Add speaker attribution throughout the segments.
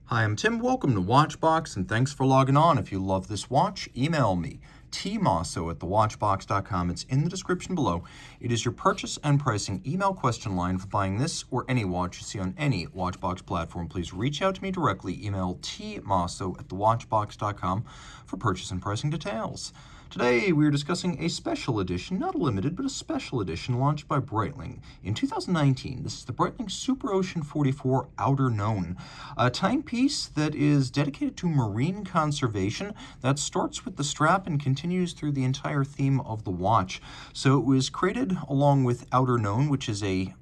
Speaker 1: Hi, I'm Tim. Welcome to Watchbox, and thanks for logging on. If you love this watch, email me, tmosso@thewatchbox.com. It's in the description below. It is your purchase and pricing email question line for buying this or any watch you see on any Watchbox platform. Please reach out to me directly. Email tmosso@thewatchbox.com for purchase and pricing details. Today, we are discussing a special edition, not a limited, but a special edition launched by Breitling in 2019. This is the Breitling Superocean 44 Outerknown, a timepiece that is dedicated to marine conservation that starts with the strap and continues through the entire theme of the watch. So it was created along with Outerknown, which is a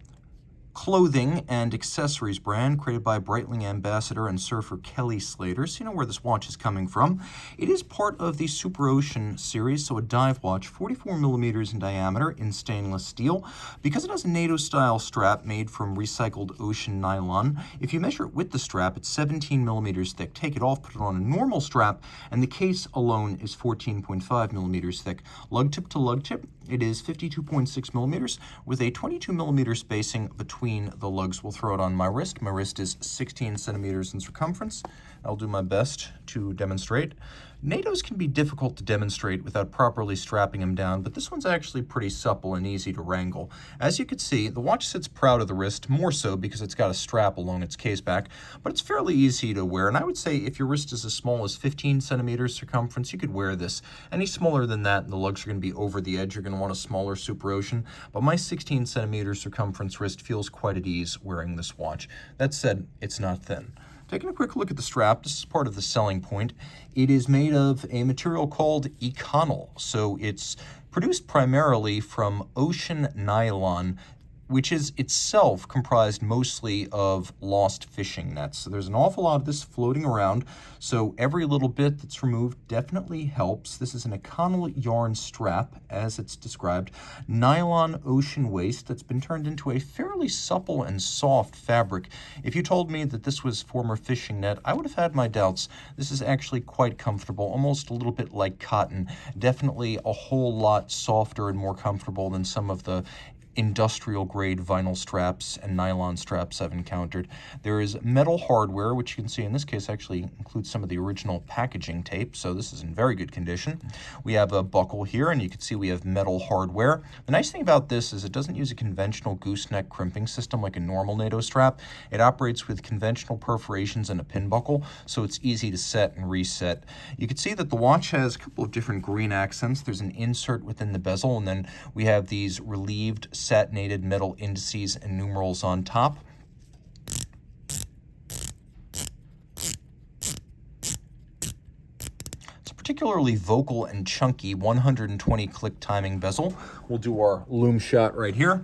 Speaker 1: clothing and accessories brand created by Breitling ambassador and surfer Kelly Slater, so you know where this watch is coming from. It is part of the Superocean series, so a dive watch, 44 millimeters in diameter in stainless steel. Because it has a NATO-style strap made from recycled ocean nylon, if you measure it with the strap, it's 17 millimeters thick. Take it off, put it on a normal strap, and the case alone is 14.5 millimeters thick. Lug tip to lug tip, it is 52.6 millimeters with a 22 millimeter spacing between the lugs. We'll throw it on my wrist. My wrist is 16 centimeters in circumference. I'll do my best to demonstrate. NATOs can be difficult to demonstrate without properly strapping them down, but this one's actually pretty supple and easy to wrangle. As you can see, the watch sits proud of the wrist, more so because it's got a strap along its case back, but it's fairly easy to wear, and I would say if your wrist is as small as 15 centimeters circumference, you could wear this. Any smaller than that, and the lugs are going to be over the edge, you're going to want a smaller Superocean, but my 16 centimeter circumference wrist feels quite at ease wearing this watch. That said, it's not thin. Taking a quick look at the strap, this is part of the selling point. It is made of a material called Econyl, so it's produced primarily from ocean nylon, which is itself comprised mostly of lost fishing nets. So there's an awful lot of this floating around, so every little bit that's removed definitely helps. This is an Econyl yarn strap, as it's described, nylon ocean waste that's been turned into a fairly supple and soft fabric. If you told me that this was former fishing net, I would have had my doubts. This is actually quite comfortable, almost a little bit like cotton. Definitely a whole lot softer and more comfortable than some of the industrial grade vinyl straps and nylon straps I've encountered. There is metal hardware, which you can see in this case actually includes some of the original packaging tape, so this is in very good condition. We have a buckle here, and you can see we have metal hardware. The nice thing about this is it doesn't use a conventional gooseneck crimping system like a normal NATO strap. It operates with conventional perforations and a pin buckle, so it's easy to set and reset. You can see that the watch has a couple of different green accents. There's an insert within the bezel, and then we have these relieved satinated metal indices and numerals on top. It's a particularly vocal and chunky 120 click timing bezel. We'll do our loom shot right here.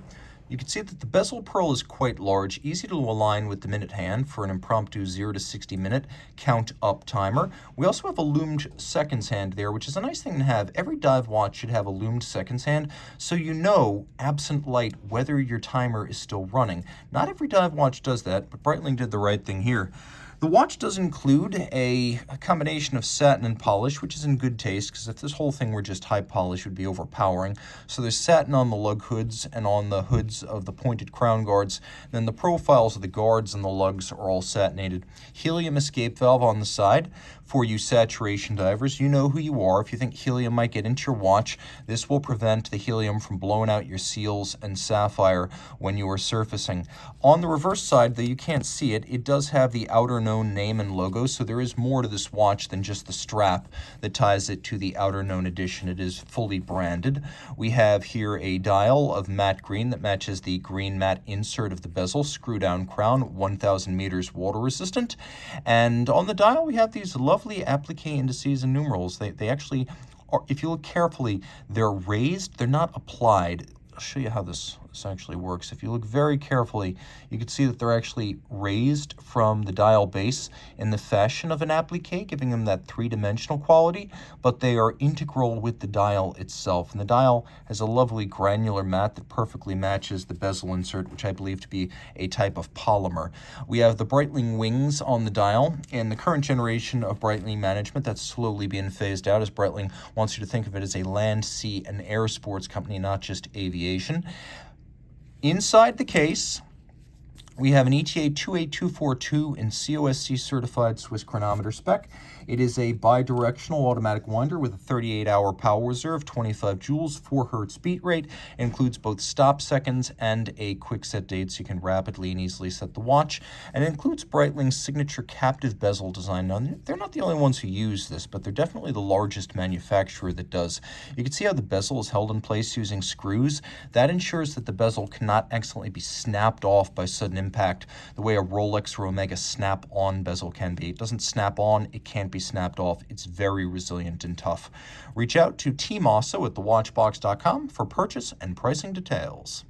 Speaker 1: You can see that the bezel pearl is quite large, easy to align with the minute hand for an impromptu 0 to 60 minute count up timer. We also have a loomed seconds hand there, which is a nice thing to have. Every dive watch should have a loomed seconds hand, so you know, absent light, whether your timer is still running. Not every dive watch does that, but Breitling did the right thing here. The watch does include a combination of satin and polish, which is in good taste, because if this whole thing were just high polish, it would be overpowering. So there's satin on the lug hoods and on the hoods of the pointed crown guards. Then the profiles of the guards and the lugs are all satinated. Helium escape valve on the side. For you saturation divers, you know who you are. If you think helium might get into your watch, this will prevent the helium from blowing out your seals and sapphire when you are surfacing. On the reverse side, though you can't see it, it does have the Outerknown name and logo, so there is more to this watch than just the strap that ties it to the Outerknown edition. It is fully branded. We have here a dial of matte green that matches the green matte insert of the bezel, screw down crown, 1,000 meters water resistant. And on the dial, we have these lovely applique indices and numerals. They actually are, if you look carefully, they're raised, they're not applied. I'll show you how this actually works. If you look very carefully, you can see that they're actually raised from the dial base in the fashion of an applique, giving them that three-dimensional quality, but they are integral with the dial itself. And the dial has a lovely granular mat that perfectly matches the bezel insert, which I believe to be a type of polymer. We have the Breitling wings on the dial, and the current generation of Breitling management that's slowly being phased out, as Breitling wants you to think of it as a land, sea, and air sports company, not just aviation. Inside the case, We have an ETA 28242 in COSC certified Swiss chronometer spec. It is a bidirectional automatic winder with a 38-hour power reserve, 25 joules, 4 hertz beat rate. It includes both stop seconds and a quick set date, so you can rapidly and easily set the watch. And it includes Breitling's signature captive bezel design. Now, they're not the only ones who use this, but they're definitely the largest manufacturer that does. You can see how the bezel is held in place using screws. That ensures that the bezel cannot accidentally be snapped off by sudden impact the way a Rolex or Omega snap-on bezel can be. It doesn't snap on, it can't be snapped off. It's very resilient and tough. Reach out to Team Mosso at thewatchbox.com for purchase and pricing details.